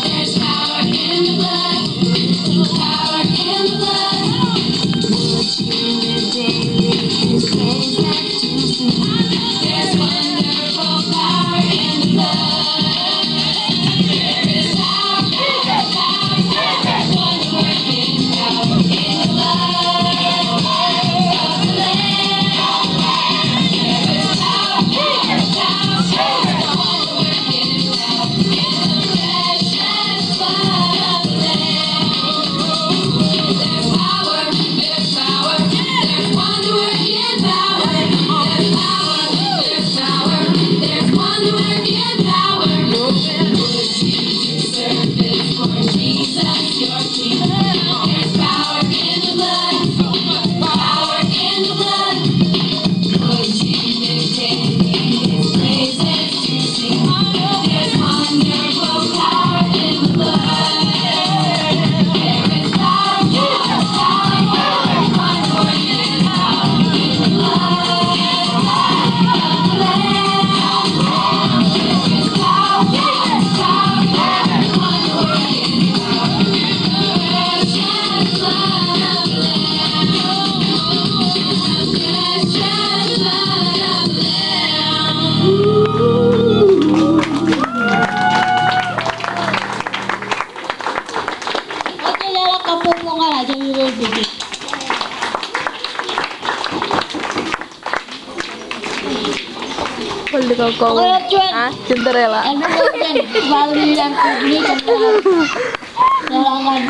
There's power in the blood. Power in the blood. What you live daily is praise that you sing. There's wonderful power in the blood. There is power, power, power, power. Wonder-working power in the blood of the Lamb. There is power, power, power, power. Wonder-working power in the precious blood of the Lamb. There's power, there's power, there's wonder-working power. There's power, there's power, there's wonder-working power. Would you do service for Jesus, your King? There's power in the blood, power in the blood. Would you live daily His praises to sing? There's wonderful power in the blood. There is power, power, power, power, wonder-working power in the blood of the Lamb. There is power, power, power, power, wonder-working power in the precious blood of the Lamb. Precious blood of the Oke, lala kampung mo nga na, dyan yung bibig. Pwede ka ko. Oke, cuan. Ah, Cinderella. Ano ba yan? Bali lang, ini kan. Lalangan.